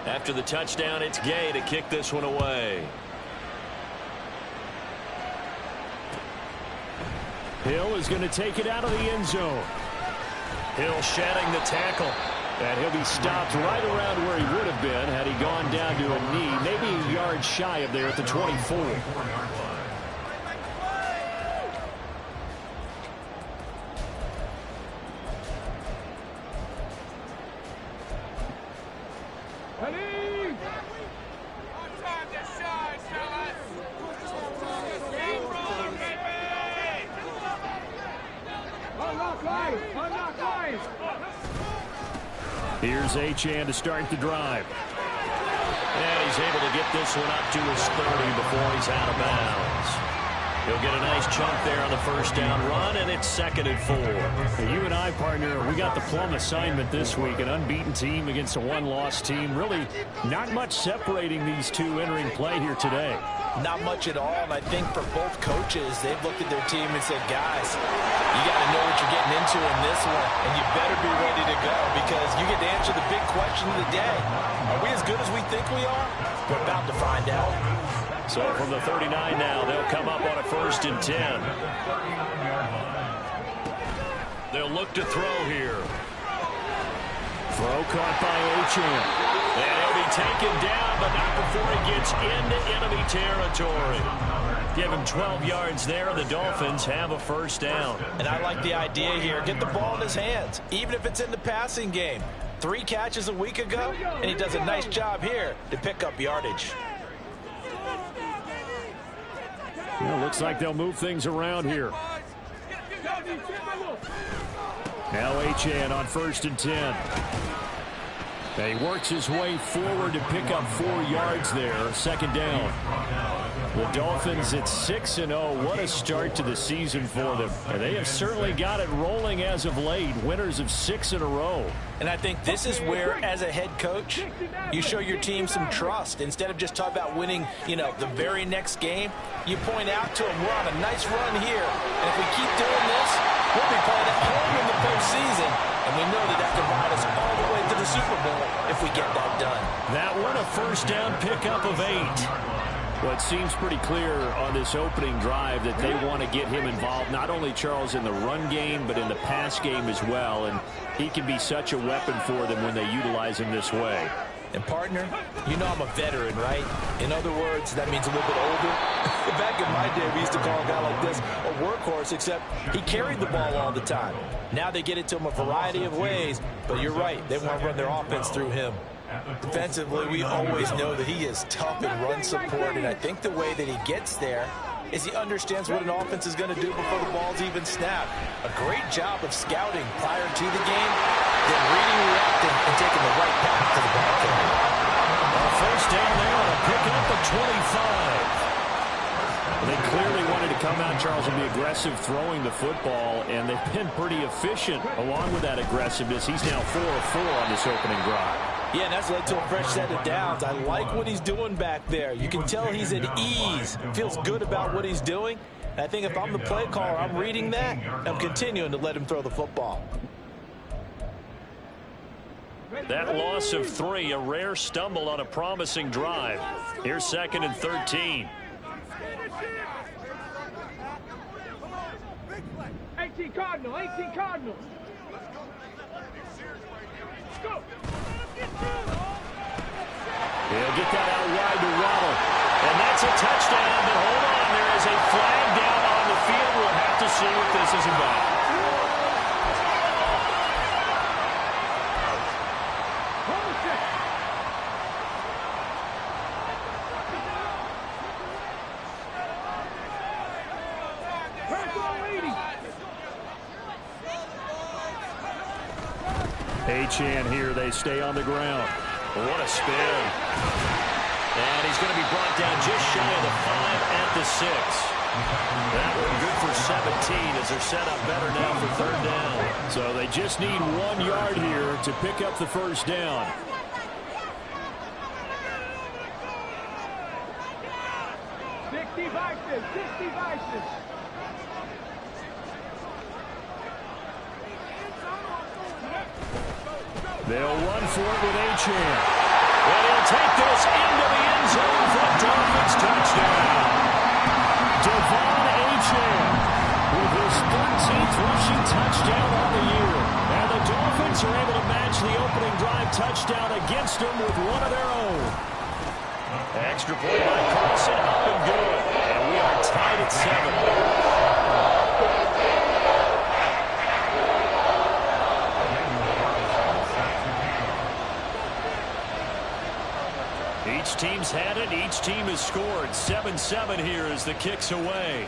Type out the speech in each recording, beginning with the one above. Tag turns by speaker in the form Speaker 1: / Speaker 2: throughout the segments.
Speaker 1: After the touchdown, it's Gay to kick this one away.
Speaker 2: Hill is going to take it out of the end zone.
Speaker 1: Hill shedding the tackle.
Speaker 2: And he'll be stopped right around where he would have been had he gone down to a knee, maybe a yard shy of there at the 24. Here's Achane to start the drive.
Speaker 1: And he's able to get this one up to his 30 before he's out of bounds. He'll get a nice chunk there on the first down run, and it's 2nd and 4.
Speaker 2: You and I, partner, we got the plum assignment this week. An unbeaten team against a one-loss team. Really not much separating these two entering play here today.
Speaker 3: Not much at all, and I think for both coaches, they've looked at their team and said, guys, you got to know what you're getting into in this one, and you better be ready to go because you get to answer the big question of the day. Are we as good as we think we are? We're about to find out.
Speaker 1: So from the 39 now, they'll come up on a 1st and 10. They'll look to throw here.
Speaker 2: Throw caught by Achane.
Speaker 1: And he'll be taken down, but not before he gets into enemy territory. Give him 12 yards there. The Dolphins have a 1st down.
Speaker 3: And I like the idea here. Get the ball in his hands, even if it's in the passing game. 3 catches a week ago, and he does a nice job here to pick up yardage.
Speaker 2: Well, looks like they'll move things around here. Now Achane on 1st and 10. And he works his way forward to pick up 4 yards there. 2nd down. The Dolphins at 6-0. What a start to the season for them. And they have certainly got it rolling as of late. Winners of 6 in a row.
Speaker 3: And I think this is where, as a head coach, you show your team some trust. Instead of just talking about winning, the very next game, you point out to them, we're on a nice run here. And if we keep doing this, we'll be playing at home in the postseason. And we know that could ride us all the way to the Super Bowl if we get that done.
Speaker 1: That one a 1st down pickup of 8.
Speaker 2: Well, it seems pretty clear on this opening drive that they want to get him involved, not only, Charles, in the run game, but in the pass game as well. And he can be such a weapon for them when they utilize him this way.
Speaker 3: And, partner, you know I'm a veteran, right? In other words, that means a little bit older. Back in my day, we used to call a guy like this a workhorse, except he carried the ball all the time. Now they get it to him a variety of ways, but you're right. They want to run their offense through him. Defensively, we always know that he is tough in run support, and I think the way that he gets there is he understands what an offense is going to do before the ball's even snapped. A great job of scouting prior to the game, then reading, reacting, and taking the right path to the ball carrier.
Speaker 1: A 1st down there on a pickup of 25.
Speaker 2: They clearly wanted to come out, Charles, and be aggressive throwing the football, and they've been pretty efficient along with that aggressive-ness. He's now 4 of 4 on this opening drive.
Speaker 3: Yeah, and that's led to a fresh set of downs. I like what he's doing back there. You can tell he's at ease. Feels good about what he's doing. And I think if I'm the play caller, I'm reading that. I'm continuing to let him throw the football.
Speaker 1: That loss of 3, a rare stumble on a promising drive. Here's 2nd and 13.
Speaker 4: 18 Cardinal, 18 Cardinal. Let's go.
Speaker 1: He'll get that out wide to Waddle. And that's a touchdown, but hold on, there is a flag down on the field. We'll have to see what this is about.
Speaker 2: Achane here, they stay on the ground.
Speaker 1: What a spin. And he's going to be brought down just shy of the 5 at the 6. That one good for 17 as they're set up better now for 3rd down.
Speaker 2: So they just need 1 yard here to pick up the 1st down. They'll run for it with Achane.
Speaker 1: And he'll take this into the end zone for a Dolphins touchdown.
Speaker 2: Devon Achane with his 13th rushing touchdown on the year. And the Dolphins are able to match the opening drive touchdown against them with one of their own.
Speaker 1: Extra point by Carlson, up and good. And we are tied at 7. Each team's had it. Each team has scored. 7-7 here as the kick's away.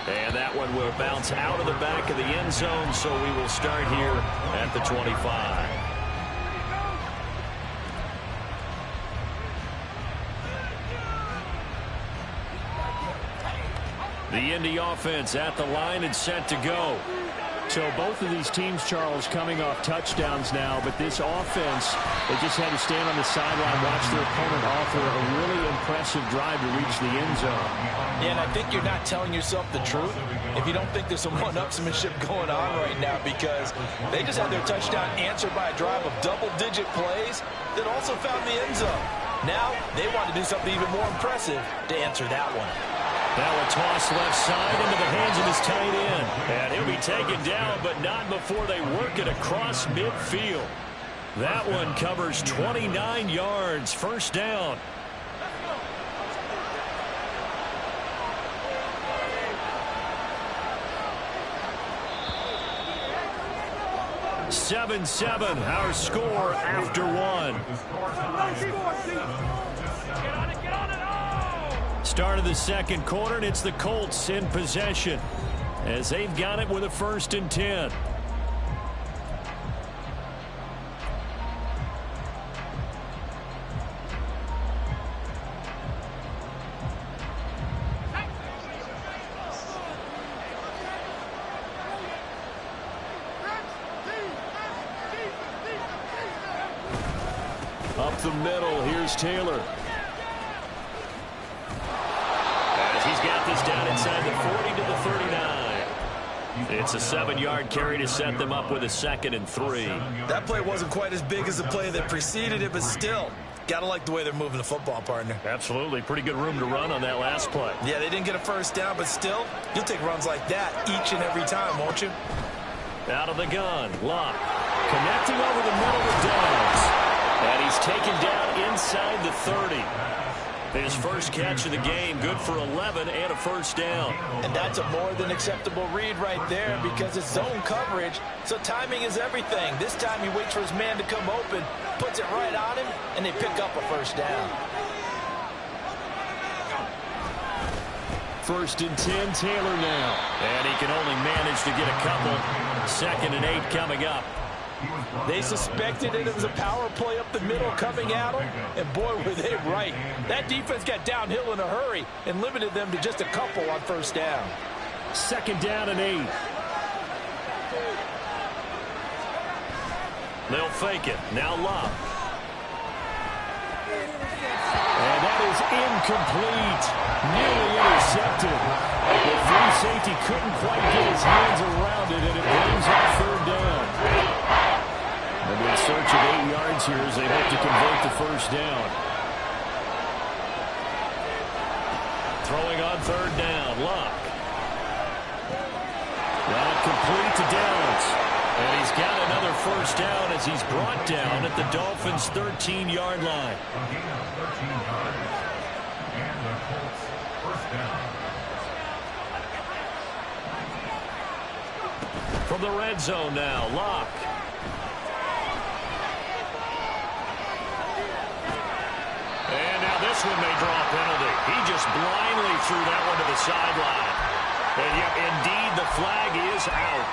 Speaker 1: And that one will bounce out of the back of the end zone, so we will start here at the 25. The Indy offense at the line and set to go.
Speaker 2: So both of these teams, Charles, coming off touchdowns now, but this offense, they just had to stand on the sideline, watch their opponent offer a really impressive drive to reach the end zone.
Speaker 3: Yeah, and I think you're not telling yourself the truth if you don't think there's some one-upsmanship going on right now, because they just had their touchdown answered by a drive of double-digit plays that also found the end zone. Now they want to do something even more impressive to answer that one.
Speaker 1: Now a toss left side into the hands of his tight end. And he'll be taken down, but not before they work it across midfield. That one covers 29 yards. First down. (7-7) our score after one. Start of the second quarter, and it's the Colts in possession as they've got it with a 1st and 10. Up the middle, here's Taylor. He's got this down inside the 40 to the 39. It's a 7-yard carry to set them up with a 2nd and 3.
Speaker 3: That play wasn't quite as big as the play that preceded it, but still, got to like the way they're moving the football, partner.
Speaker 1: Absolutely. Pretty good room to run on that last play.
Speaker 3: Yeah, they didn't get a first down, but still, you'll take runs like that each and every time, won't you?
Speaker 1: Out of the gun, Locke. Connecting over the middle with Downs. And he's taken down inside the 30. His first catch of the game, good for 11 and a first down.
Speaker 3: And that's a more than acceptable read right there because it's zone coverage, so timing is everything. This time he waits for his man to come open, puts it right on him, and they pick up a first down.
Speaker 2: 1st and 10, Taylor now.
Speaker 1: And he can only manage to get a couple. 2nd and 8 coming up.
Speaker 3: They suspected it was a power play up the middle coming at them, and boy, were they right. That defense got downhill in a hurry and limited them to just a couple on first down.
Speaker 2: 2nd down and 8.
Speaker 1: They'll fake it. Now Locke.
Speaker 2: And that is incomplete. Nearly intercepted. The free safety couldn't quite get his hands around it, and it brings up 3rd down. And in search of 8 yards here as they hope to convert the first down.
Speaker 1: Throwing on 3rd down, Locke.
Speaker 2: Not complete to Downs.
Speaker 1: And he's got another first down as he's brought down at the Dolphins' 13-yard line. From the red zone now, Locke. And now this one may draw a penalty. He just blindly threw that one to the sideline. And yep, indeed, the flag is out.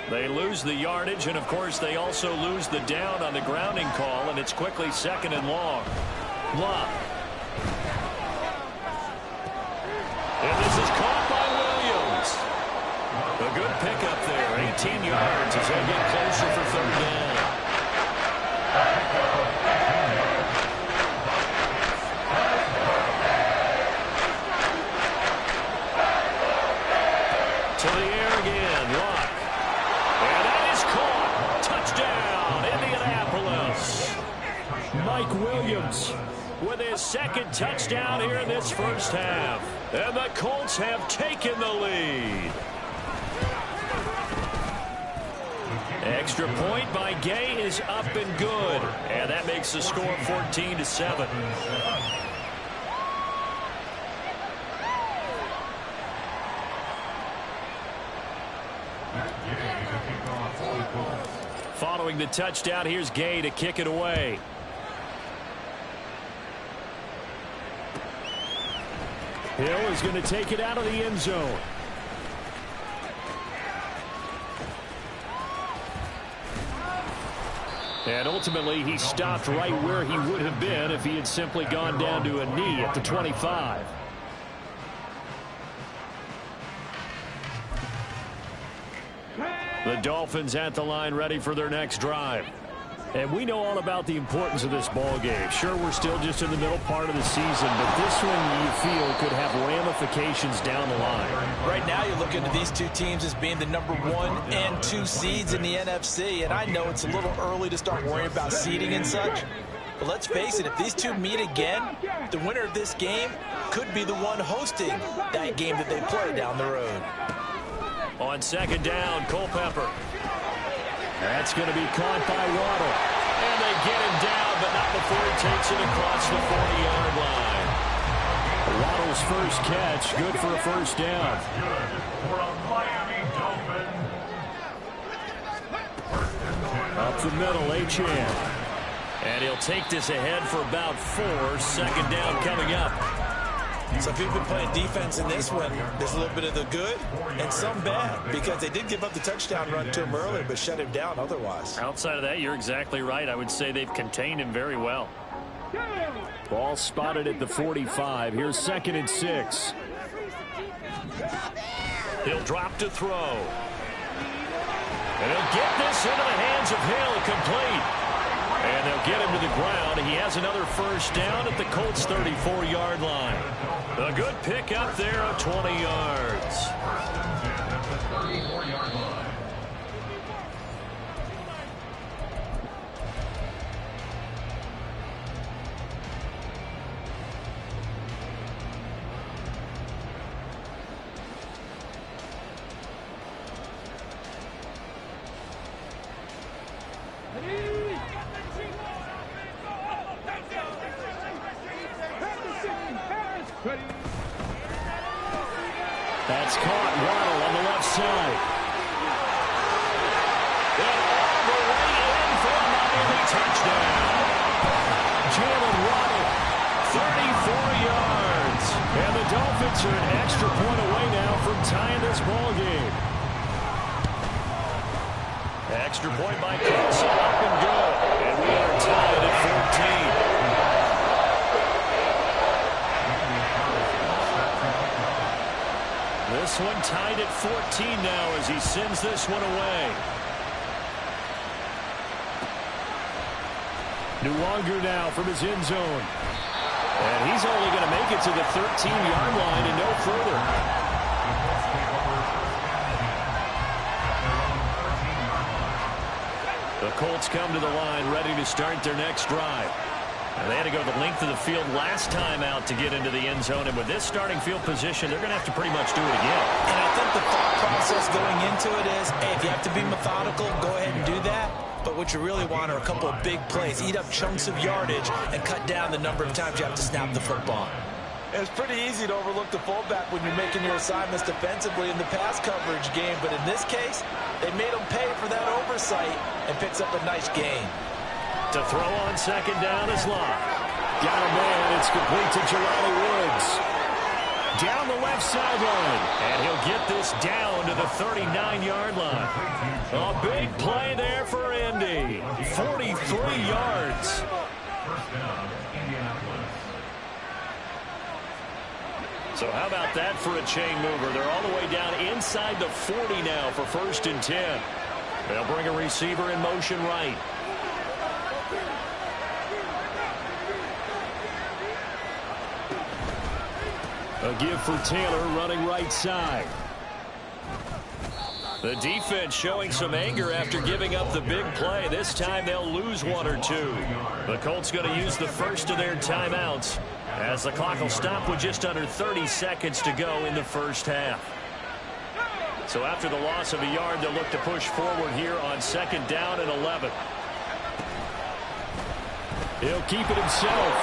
Speaker 1: They lose the yardage, and of course they also lose the down on the grounding call, and it's quickly 2nd and long. Locke. And this is caught by Williams. A good pickup there. 18 yards as they get closer for third down. To the air again. Luck. And that is caught. Touchdown, Indianapolis.
Speaker 2: Mike Williams
Speaker 1: With his second touchdown here in this first half. And the Colts have taken the lead. Extra point by Gay is up and good. And that makes the score 14-7. Following the touchdown, here's Gay to kick it away.
Speaker 2: Hill is going to take it out of the end zone. And ultimately, he stopped right where he would have been if he had simply gone down to a knee at the 25. The Dolphins at the line ready for their next drive. And we know all about the importance of this ball game. Sure, we're still just in the middle part of the season, but this one you feel could have ramifications down the line.
Speaker 3: Right now you're looking at these two teams as being the number 1 and 2 seeds in the NFC, and I know it's a little early to start worrying about seeding and such, but let's face it, if these two meet again, the winner of this game could be the one hosting that game that they play down the road.
Speaker 1: On second down, Culpepper.
Speaker 2: That's going to be caught by Waddle.
Speaker 1: And they get him down, but not before he takes it across the 40-yard line.
Speaker 2: Waddle's first catch, good for a first down. Up the middle, Achane.
Speaker 1: And he'll take this ahead for about 4. Second down coming up.
Speaker 3: So if you've been playing defense in this one, there's a little bit of the good and some bad, because they did give up the touchdown run to him earlier, but shut him down otherwise.
Speaker 5: Outside of that, you're exactly right. I would say they've contained him very well.
Speaker 2: Ball spotted at the 45. Here's 2nd and 6.
Speaker 1: He'll drop to throw. And he'll get this into the hands of Hill, complete. And they'll get him to the ground. He has another first down at the Colts' 34-yard line. A good pickup there of 20 yards.
Speaker 2: That's caught. Waddle on the left side.
Speaker 1: And all the way in for a Miami touchdown.
Speaker 2: Jalen Waddle,
Speaker 1: 34 yards.
Speaker 2: and the Dolphins are an extra point away now from tying this ball game.
Speaker 1: Extra point by Carlson, up and good. And we are tied at 14. This one tied at 14 now as he sends this one away.
Speaker 2: Nwanger now from his end zone.
Speaker 1: And he's only going to make it to the 13-yard line and no further. The Colts come to the line ready to start their next drive. And they had to go the length of the field last time out to get into the end zone. And with this starting field position, they're going to have to pretty much do it again.
Speaker 3: And I think the thought process going into it is, hey, if you have to be methodical, go ahead and do that. But what you really want are a couple of big plays. Eat up chunks of yardage and cut down the number of times you have to snap the football. It's pretty easy to overlook the fullback when you're making your assignments defensively in the pass coverage game. But in this case, they made him pay for that oversight and picks up a nice gain.
Speaker 1: To throw on second down is Locke.
Speaker 2: Got a man. It's complete to Jelani Woods. Down the left sideline.
Speaker 1: And he'll get this down to the 39-yard line. A big play there for Indy. 43 yards.
Speaker 2: So how about that for a chain mover? They're all the way down inside the 40 now for 1st and 10. They'll bring a receiver in motion right. A give for Taylor running right side. The defense showing some anger after giving up the big play. This time they'll lose 1 or 2. The Colts going to use the first of their timeouts as the clock will stop with just under 30 seconds to go in the first half. So after the loss of a yard, they'll look to push forward here on 2nd down and 11. He'll keep it himself.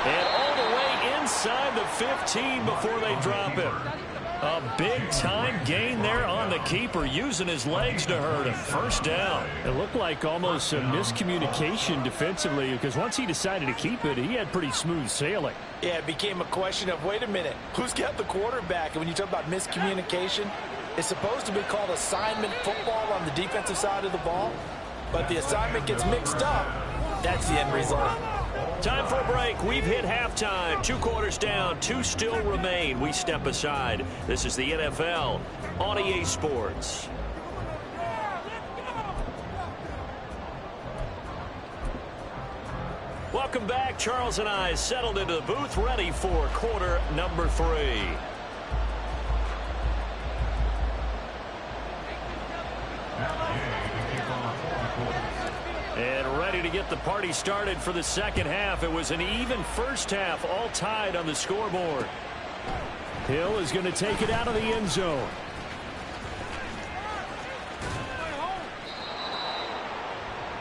Speaker 2: And all the way inside the 15 before they drop him. A big-time gain there on the keeper, using his legs to hurt him. 1st down.
Speaker 5: It looked like almost a miscommunication defensively, because once he decided to keep it, he had pretty smooth sailing.
Speaker 3: Yeah, it became a question of, wait a minute, who's got the quarterback? And when you talk about miscommunication, it's supposed to be called assignment football on the defensive side of the ball, but the assignment gets mixed up. That's the end result.
Speaker 2: Time for a break. We've hit halftime. 2 quarters down. 2 still remain. We step aside. This is the NFL on EA Sports. Welcome back. Charles and I settled into the booth, ready for quarter number 3. And ready to get the party started for the second half. It was an even first half, all tied on the scoreboard.
Speaker 5: Hill is going to take it out of the end zone.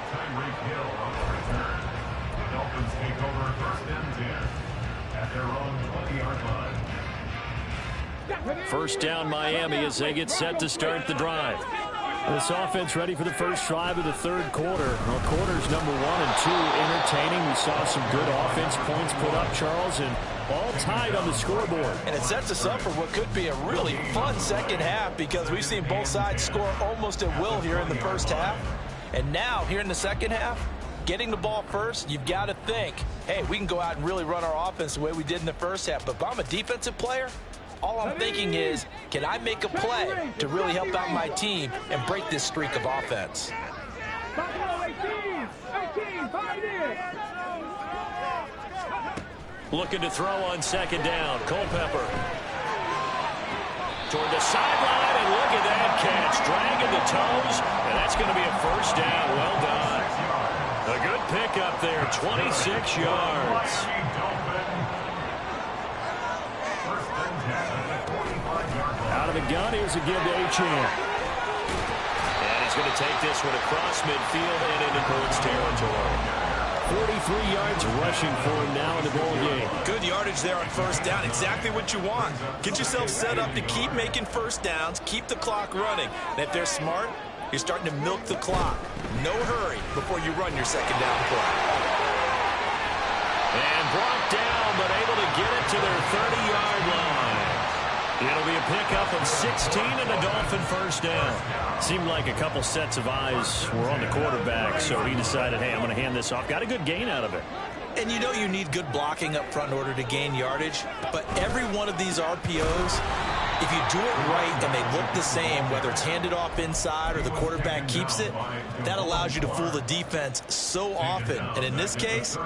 Speaker 6: Tyreek Hill on the return. The Dolphins take over 1st and 10 at their own 20-yard line.
Speaker 2: 1st down Miami as they get set to start the drive.
Speaker 5: This offense ready for the first drive of the 3rd quarter. Well, quarters number 1 and 2 entertaining. We saw some good offense points put up, Charles, and all tied on the scoreboard.
Speaker 3: And it sets us up for what could be a really fun second half, because we've seen both sides score almost at will here in the first half. And now, here in the second half, getting the ball first, you've got to think, hey, we can go out and really run our offense the way we did in the first half. But if I'm a defensive player, all I'm thinking is, can I make a play to really help out my team and break this streak of offense?
Speaker 2: Looking to throw on 2nd down. Culpepper toward the sideline, and look at that catch. Dragging the toes, and that's going to be a 1st down. Well done. A good pickup there, 26 yards.
Speaker 5: Out of the gun, here's a give to Achane.
Speaker 2: And he's going to take this one across midfield and into Colts territory.
Speaker 5: 43 yards rushing for him now in the ball game.
Speaker 3: Good yardage there on 1st down. Exactly what you want. Get yourself set up to keep making 1st downs, keep the clock running. And if they're smart, you're starting to milk the clock. No hurry before you run your 2nd down play.
Speaker 2: And brought down, but able to get it to their 30-yard line. It'll be a pickup of 16 and a Dolphin 1st down.
Speaker 5: Seemed like a couple sets of eyes were on the quarterback, so he decided, hey, I'm going to hand this off. Got a good gain out of it.
Speaker 3: And you know you need good blocking up front in order to gain yardage, but every one of these RPOs, if you do it right and they look the same, whether it's handed off inside or the quarterback keeps it, that allows you to fool the defense so often. And in this case,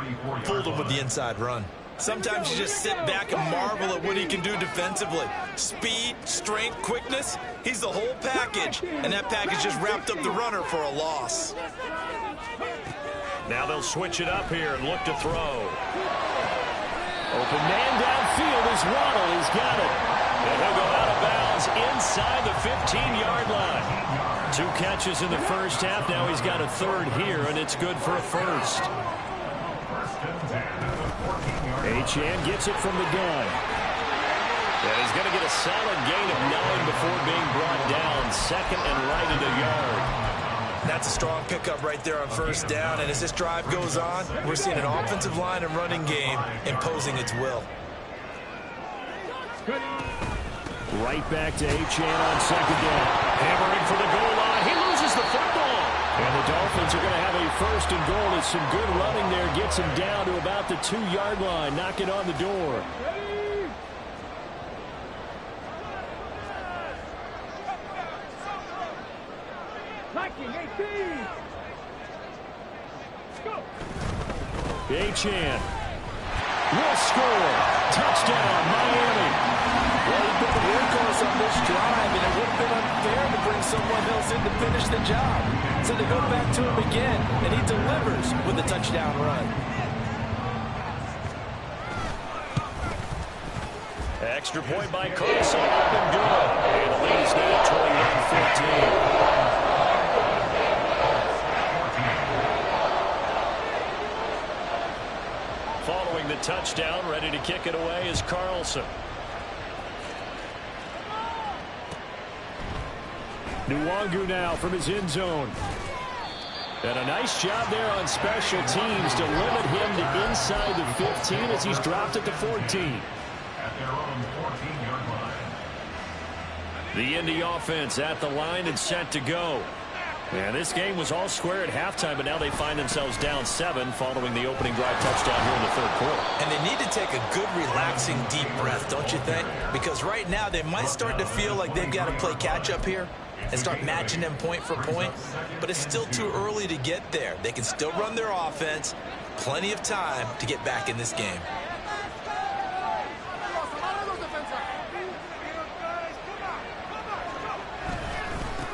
Speaker 3: fooled them with the inside run. Sometimes you just sit back and marvel at what he can do defensively. Speed, strength, quickness, he's the whole package. And that package just wrapped up the runner for a loss.
Speaker 2: Now they'll switch it up here and look to throw.
Speaker 5: Open man downfield is Waddle. He's got it.
Speaker 2: And he'll go out of bounds inside the 15-yard line. 2 catches in the first half. Now he's got a 3rd here, and it's good for a 1st.
Speaker 5: Achane gets it from the gun.
Speaker 2: And he's going to get a solid gain of 9 before being brought down. 2nd and right at a yard.
Speaker 3: That's a strong pickup right there on 1st down. And as this drive goes on, we're seeing an offensive line and running game imposing its will.
Speaker 5: Right back to Achane on 2nd down.
Speaker 2: Hammering for the goal line. He loses the football.
Speaker 5: And the Dolphins are going to have a first and goal as some good running there gets him down to about the 2-yard line, knocking on the door. Achane will score. Touchdown, Miami.
Speaker 3: Well, he's been the workhorse on this drive, and it would have been unfair to bring someone else in to finish the job. So they go back to him again, and he delivers with a touchdown run.
Speaker 5: Extra point by Carlson. Open good. And the lead is now 21-14. Following the touchdown, ready to kick it away is Carlson. Nwangu now from his end zone. And a nice job there on special teams to limit him to inside the 15 as he's dropped at the 14.
Speaker 6: At their own 14-yard line.
Speaker 5: The Indy offense at the line and set to go. And this game was all square at halftime, but now they find themselves down 7 following the opening drive touchdown here in the third quarter.
Speaker 3: And they need to take a good, relaxing, deep breath, don't you think? Because right now they might start to feel like they've got to play catch-up here and start matching them point for point. But it's still too early to get there. They can still run their offense. Plenty of time to get back in this game.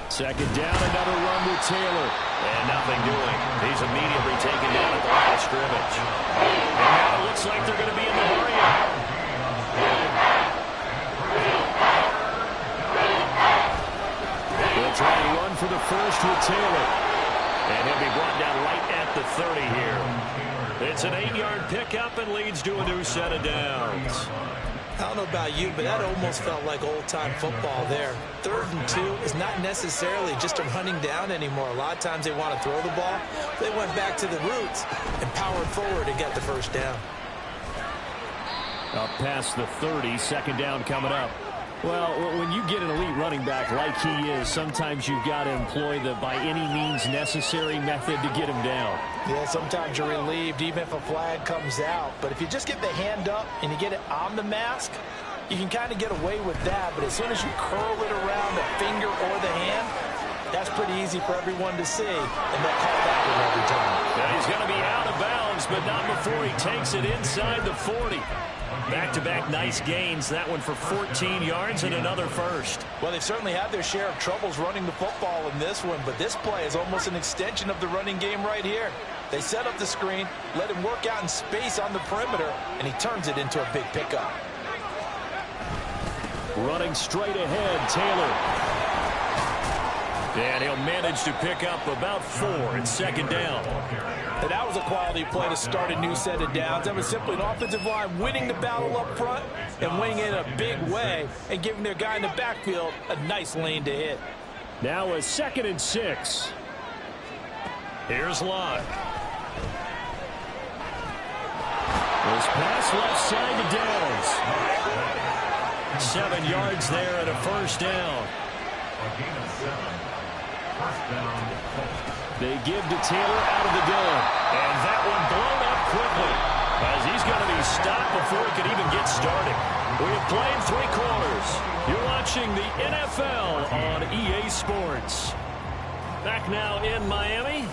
Speaker 5: Second down, another run with Taylor.
Speaker 1: And nothing doing. He's immediately taken down at the line of scrimmage. And now it looks like they're going to be in the area.
Speaker 5: They'll try to run for the first with Taylor.
Speaker 1: And he'll be brought down right at the 30 here.
Speaker 5: It's an 8-yard pickup and leads to a new set of downs.
Speaker 3: I don't know about you, but that almost felt like old-time football there. 3rd and 2 is not necessarily just a running down anymore. A lot of times they want to throw the ball. They went back to the roots and powered forward and got the first down.
Speaker 5: Up past the 30, second down coming up. Well, when you get an elite running back like he is, sometimes you've got to employ the by any means necessary method to get him down.
Speaker 3: Yeah, sometimes you're relieved even if a flag comes out. But if you just get the hand up and you get it on the mask, you can kind of get away with that. But as soon as you curl it around the finger or the hand, that's pretty easy for everyone to see. And they'll call that one every time.
Speaker 5: And he's going to be out of bounds, but not before he takes it inside the 40. Back-to-back nice gains. That one for 14 yards and another first.
Speaker 3: Well, they've certainly had their share of troubles running the football in this one, but this play is almost an extension of the running game right here. They set up the screen, let him work out in space on the perimeter, and he turns it into a big pickup.
Speaker 5: Running straight ahead, Taylor. And he'll manage to pick up about 4 at second down.
Speaker 3: And that was a quality play to start a new set of downs. That was simply an offensive line winning the battle up front and winning it in a big way and giving their guy in the backfield a nice lane to hit.
Speaker 5: Now a 2nd and 6. Here's Lott. This pass left side to Downs. 7 yards there and a first down. They give to Taylor out of the gun. And that one blown up quickly as he's going to be stopped before he could even get started. We have played 3 quarters. You're watching the NFL on EA Sports. Back now in Miami.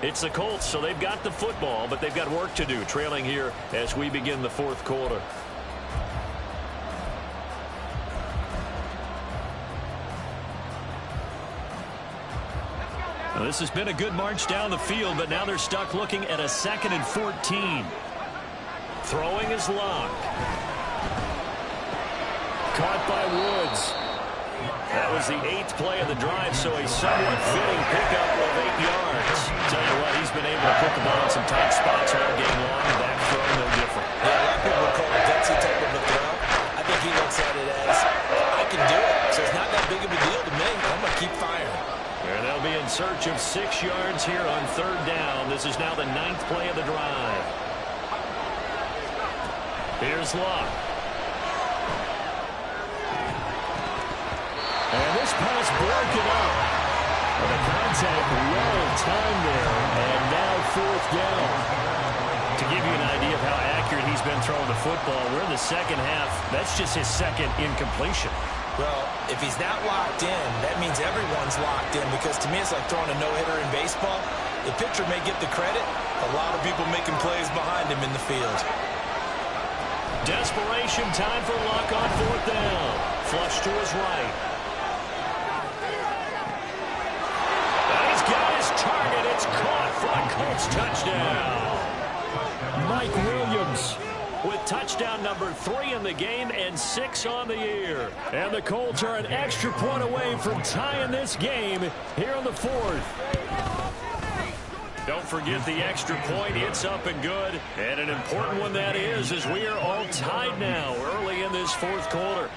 Speaker 5: It's the Colts, so they've got the football, but they've got work to do, trailing here as we begin the 4th quarter. Now, this has been a good march down the field, but now they're stuck looking at a 2nd and 14. Throwing is Locke. Caught by Woods. That was the 8th play of the drive, so a somewhat fitting pickup of 8 yards. Tell you what, he's been able to put the ball in some tight spots all game long, and that throw no different.
Speaker 3: Yeah, a lot of people would call it a gutsy type of a throw. I think he looks at it as, I can do it, so it's not that big of a deal to me. I'm going to keep firing.
Speaker 5: And they'll be in search of 6 yards here on 3rd down. This is now the 9th play of the drive. Here's Locke. And this pass broken up.
Speaker 2: The contact well timed there, and now fourth down.
Speaker 1: To give you an idea of how accurate he's been throwing the football, we're in the second half. That's just his second incompletion.
Speaker 3: Well, if he's not locked in, that means everyone's locked in, because to me it's like throwing a no-hitter in baseball. The pitcher may get the credit. A lot of people making plays behind him in the field.
Speaker 1: Desperation time for Luck on fourth down. Flush to his right. And he's got his target. It's caught for a Colts touchdown.
Speaker 2: Mike Williams
Speaker 1: with touchdown number 3 in the game and 6 on the year.
Speaker 2: And the Colts are an extra point away from tying this game here in the fourth.
Speaker 1: Don't forget the extra point. It's up and good. And an important one that is, as we are all tied now early in this fourth quarter.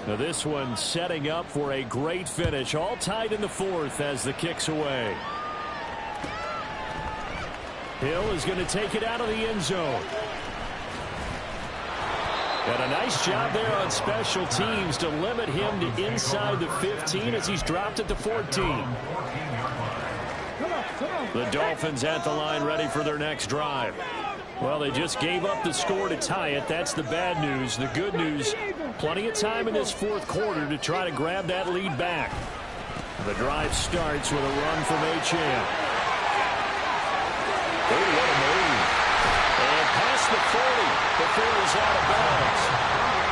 Speaker 2: Now this one setting up for a great finish. All tied in the fourth as the kick's away. Hill is going to take it out of the end zone. And a nice job there on special teams to limit him to inside the 15 as he's dropped at the 14.
Speaker 1: The Dolphins at the line ready for their next drive.
Speaker 2: Well, they just gave up the score to tie it. That's the bad news. The good news, plenty of time in this fourth quarter to try to grab that lead back. The drive starts with a run from Achane.
Speaker 1: Oh, what a move. And past the 40 before he's out of bounds.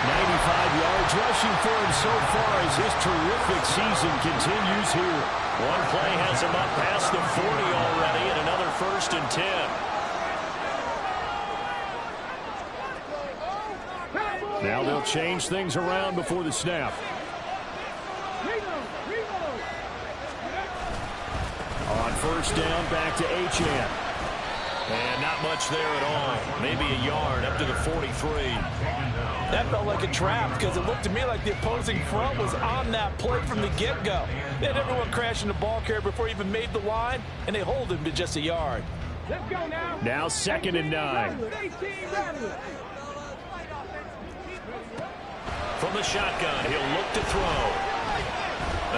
Speaker 2: 95 yards rushing for him so far as his terrific season continues here.
Speaker 1: One play has him up past the 40 already, and another 1st and 10.
Speaker 2: Now they'll change things around before the snap. On first down, back to Achane.
Speaker 1: And not much there at all. Maybe a yard up to the 43.
Speaker 3: That felt like a trap, because it looked to me like the opposing front was on that play from the get-go. They had everyone crashing the ball carrier before he even made the line, and they hold him to just a yard.
Speaker 4: Let's go now.
Speaker 2: Now 2nd and 9.
Speaker 1: From the shotgun, he'll look to throw.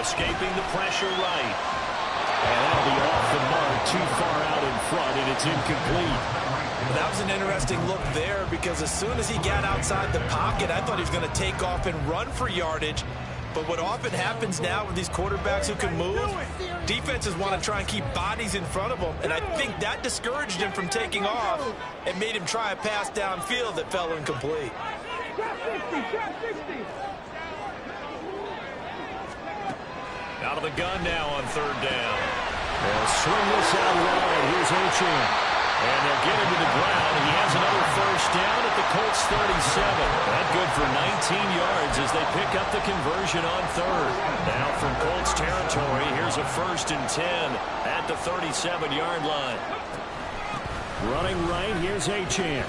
Speaker 1: Escaping the pressure right.
Speaker 2: And that'll be off the mark, too far out in front, and it's incomplete.
Speaker 3: That was an interesting look there, because as soon as he got outside the pocket, I thought he was going to take off and run for yardage. But what often happens now with these quarterbacks who can move, defenses want to try and keep bodies in front of them, and I think that discouraged him from taking off and made him try a pass downfield that fell incomplete.
Speaker 1: Out of the gun now on 3rd down.
Speaker 2: They'll swing this out wide. Here's Achane.
Speaker 1: And they'll get him to the ground. He has another 1st down at the Colts 37. That good for 19 yards as they pick up the conversion on 3rd. Now from Colts territory, here's a 1st and 10 at the 37-yard line.
Speaker 2: Running right, here's Achane.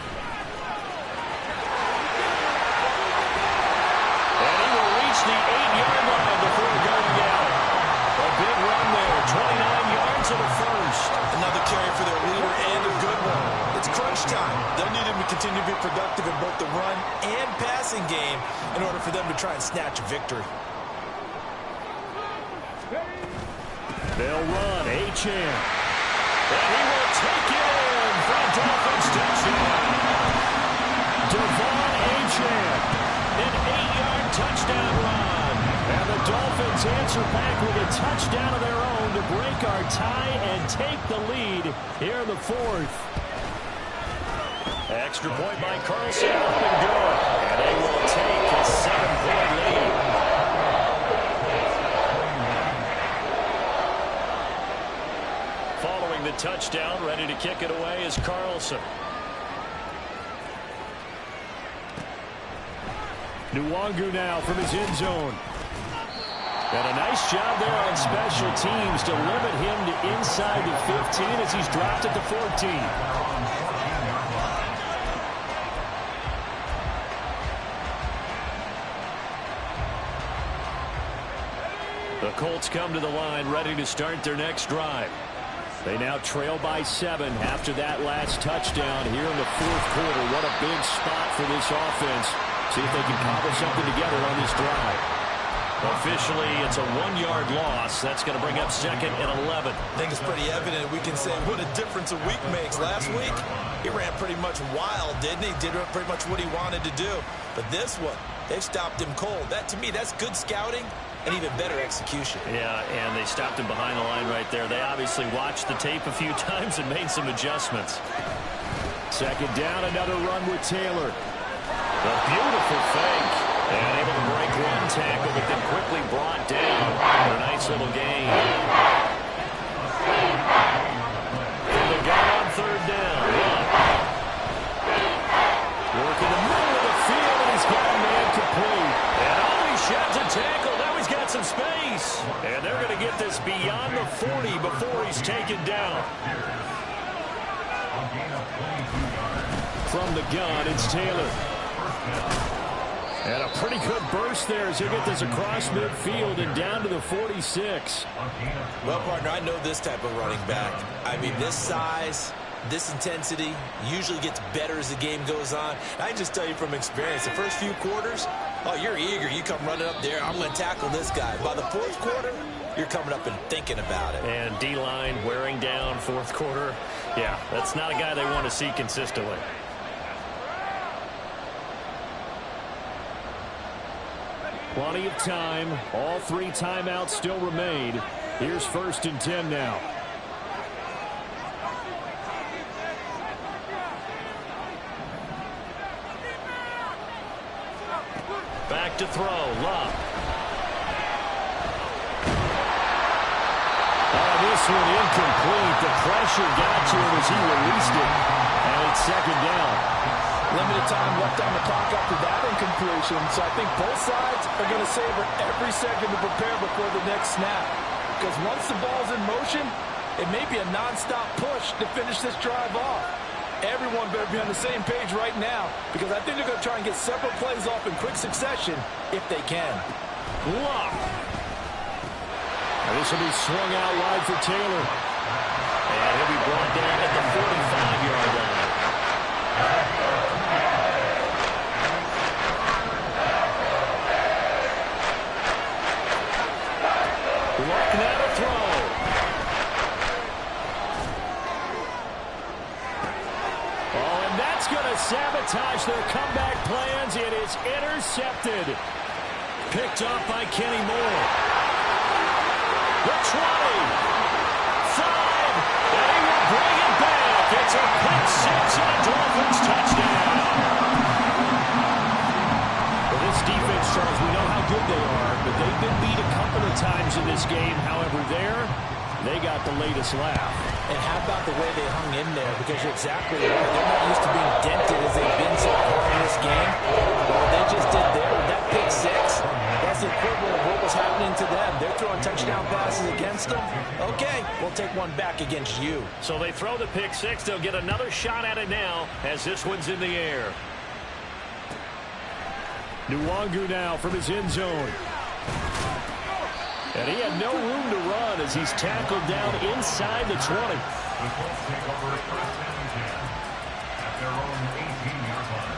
Speaker 1: And he will reach the 8-yard line before going out. A big run there, 29 yards and a 1st.
Speaker 3: Another carry for their leader and a good one. It's crunch time. They'll need him to continue to be productive in both the run and passing game in order for them to try and snatch a victory.
Speaker 2: They'll run. Achane.
Speaker 1: And he will take it in for a Dolphins touchdown.
Speaker 2: Devon Achane.
Speaker 1: An 8-yard touchdown run.
Speaker 2: And the Dolphins answer back with a touchdown of their own to break our tie and take the lead here in the fourth.
Speaker 1: Extra point by Carlson, up and good. And they will take a 7-point lead. Following the touchdown, ready to kick it away is Carlson.
Speaker 2: Nwangu now from his end zone. And a nice job there on special teams to limit him to inside the 15 as he's dropped at the 14.
Speaker 1: The Colts come to the line ready to start their next drive.
Speaker 2: They now trail by 7 after that last touchdown here in the fourth quarter. What a big spot for this offense. See if they can cobble something together on this drive.
Speaker 1: Officially, it's a 1-yard loss. That's going to bring up 2nd and 11.
Speaker 3: I think it's pretty evident we can say what a difference a week makes. Last week, he ran pretty much wild, didn't he? Did pretty much what he wanted to do. But this one, they stopped him cold. That, to me, that's good scouting and even better execution.
Speaker 1: Yeah, and they stopped him behind the line right there. They obviously watched the tape a few times and made some adjustments.
Speaker 2: 2nd down, another run with Taylor.
Speaker 1: A beautiful fake. And able to break one tackle, but then quickly brought down for a nice little gain. From the gun on 3rd down.
Speaker 2: Working the middle of the field, and he's got a man complete.
Speaker 1: And he sheds a tackle. Now he's got some space. And they're going to get this beyond the 40 before he's taken down.
Speaker 2: From the gun, it's Taylor. And a pretty good burst there as he'll get this across midfield and down to the 46.
Speaker 3: Well, partner, I know this type of running back. I mean, this size, this intensity usually gets better as the game goes on. I can just tell you from experience, the first few quarters, oh, you're eager. You come running up there, I'm going to tackle this guy. By the 4th quarter, you're coming up and thinking about it.
Speaker 1: And D-line wearing down 4th quarter. Yeah, that's not a guy they want to see consistently.
Speaker 2: Plenty of time. All 3 timeouts still remain. Here's 1st and 10 now.
Speaker 1: Back to throw. Love.
Speaker 2: Oh, this one incomplete. The pressure got to him as he released it. And it's 2nd down.
Speaker 3: Limited time left on the clock after that incompletion, so I think both sides are going to savor every second to prepare before the next snap. Because once the ball's in motion, it may be a nonstop push to finish this drive off. Everyone better be on the same page right now, because I think they're going to try and get several plays off in quick succession if they can.
Speaker 2: Lock. This will be swung out wide for Taylor.
Speaker 1: And he'll be brought down at the 45-yard line. Looking at a throw.
Speaker 2: Oh, and that's going to sabotage their comeback plans. It is intercepted.
Speaker 1: Picked up by Kenny Moore. The 20. 5. And he will bring it back. It's a pick 6 and a Dolphins touchdown.
Speaker 2: Well, this defense, Charles, we know how good they are, but they've been beat a couple of times in this game. However, they got the latest laugh.
Speaker 3: And how about the way they hung in there? Because you're exactly right. They're not used to being dented as they've been so far in this game. What they just did there with that pick 6, that's the equivalent of what was happening to them. They're throwing touchdown passes against them. Okay, we'll take one back against you.
Speaker 1: So they throw the pick 6. They'll get another shot at it now as this one's in the air.
Speaker 2: Nwangu now from his end zone. And he had no room to run as he's tackled down inside the 20.
Speaker 6: The Colts take over 1st and 10 at their own 18-yard line.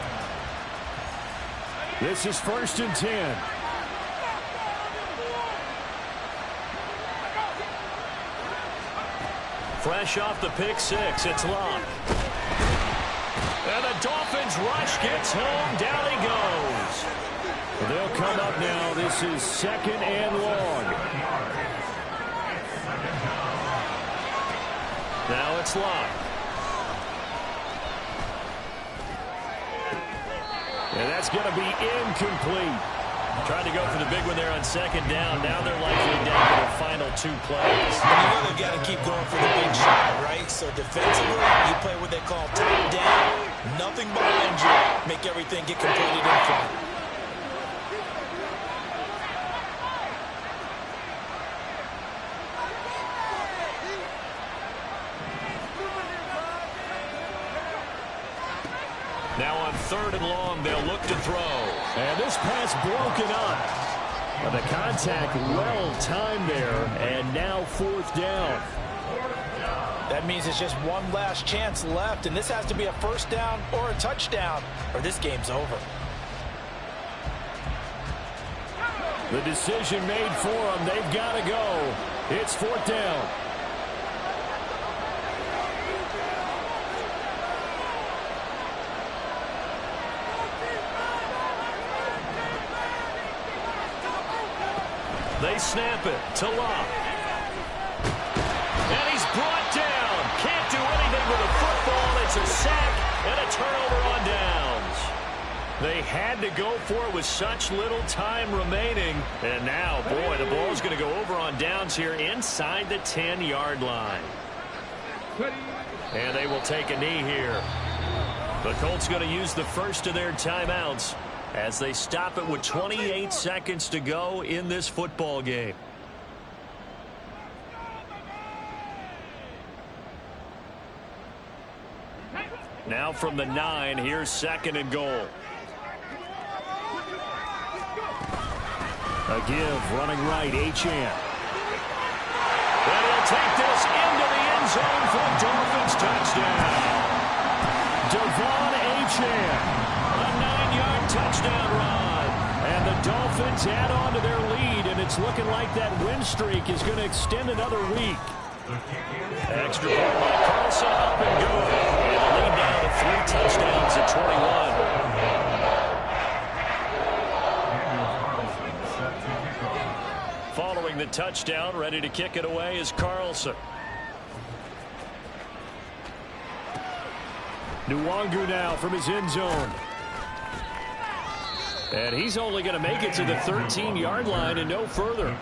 Speaker 2: This is 1st and 10.
Speaker 1: Fresh off the pick 6, it's Love. And the Dolphins rush gets home. Down he goes.
Speaker 2: They'll come up now. This is 2nd and long.
Speaker 1: Now it's Love.
Speaker 2: And that's going to be incomplete.
Speaker 1: Tried to go for the big one there on 2nd down. Now they're likely down to their final 2 plays.
Speaker 3: And you know they've got to keep going for the big shot, right? So defensively, you play what they call top down. Nothing behind you. Make everything get completed in front.
Speaker 1: Now on 3rd and long, they'll look to throw.
Speaker 2: And this pass broken up. But the contact well timed there. And now 4th down.
Speaker 3: That means it's just one last chance left, and this has to be a 1st down or a touchdown, or this game's over.
Speaker 2: The decision made for them. They've got to go. It's 4th down.
Speaker 1: They snap it to Locke. And he's brought down. Can't do anything with a football. It's a sack and a turnover on downs. They had to go for it with such little time remaining. And now, boy, the ball's going to go over on downs here inside the 10-yard line. And they will take a knee here. The Colts going to use the first of their timeouts as they stop it with 28 seconds to go in this football game. Now from the 9, here's 2nd and goal.
Speaker 2: A give, running right, Achane.
Speaker 1: And he'll take this into the end zone for a Dolphins touchdown.
Speaker 2: Devon Achane.
Speaker 1: A 9-yard touchdown run.
Speaker 2: And the Dolphins add on to their lead, and it's looking like that win streak is going to extend another week.
Speaker 1: Extra point by Carlson, up and good. And the lead down to 3 touchdowns at 21. Following the touchdown, ready to kick it away is Carlson.
Speaker 2: Nwangu now from his end zone. And he's only going to make it to the 13-yard line and no further.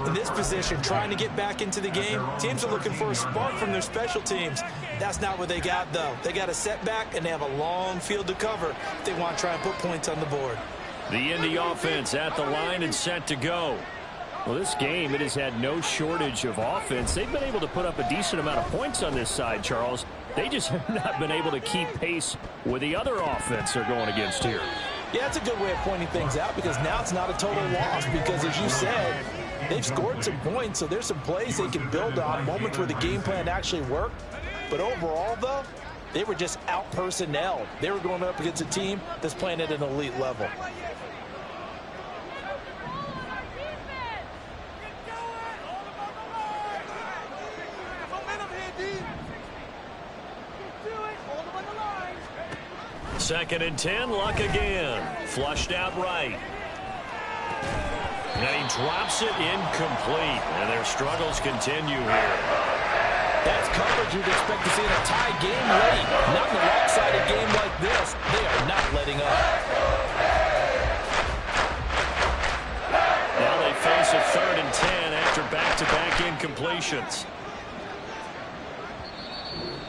Speaker 3: In this position, trying to get back into the game, teams are looking for a spark from their special teams. That's not what they got, though. They got a setback, and they have a long field to cover if they want to try and put points on the board.
Speaker 1: The Indy offense at the line and set to go.
Speaker 2: Well, this game, it has had no shortage of offense. They've been able to put up a decent amount of points on this side, Charles. They just have not been able to keep pace with the other offense they're going against here.
Speaker 3: Yeah, it's a good way of pointing things out because now it's not a total loss because, as you said, they've scored some points, so there's some plays they can build on, moments where the game plan actually worked. But overall, though, they were just out-personnelled. They were going up against a team that's playing at an elite level.
Speaker 1: Second and 10, Luck again. Flushed out right. And he drops it incomplete. And their struggles continue here.
Speaker 3: That's coverage you'd expect to see in a tie game late. Not in a lopsided game like this. They are not letting up.
Speaker 1: Now they face a 3rd and 10 after back-to-back incompletions.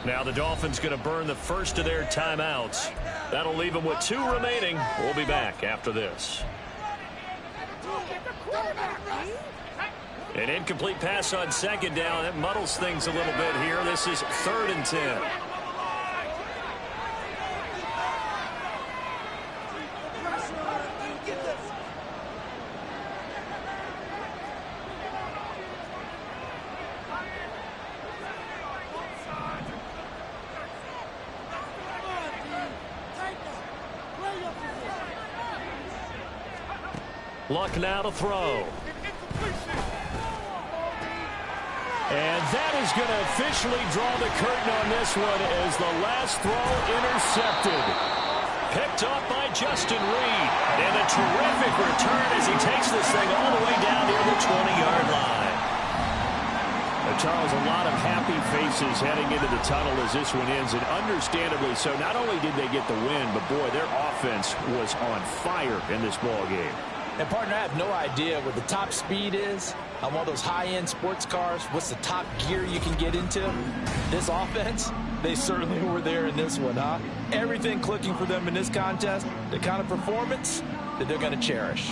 Speaker 1: Now the Dolphins going to burn the first of their timeouts. That'll leave them with 2 remaining. We'll be back after this. An incomplete pass on 2nd down. That muddles things a little bit here. This is 3rd and 10. Luck now to throw.
Speaker 2: And that is going to officially draw the curtain on this one as the last throw intercepted.
Speaker 1: Picked up by Justin Reed. And a terrific return as he takes this thing all the way down near the 20-yard line.
Speaker 2: Charles, a lot of happy faces heading into the tunnel as this one ends, and understandably so. Not only did they get the win, but boy, their offense was on fire in this ball game.
Speaker 3: And, partner, I have no idea what the top speed is on one of those high-end sports cars. What's the top gear you can get into? This offense, they certainly were there in this one, huh? Everything clicking for them in this contest, the kind of performance that they're going to cherish.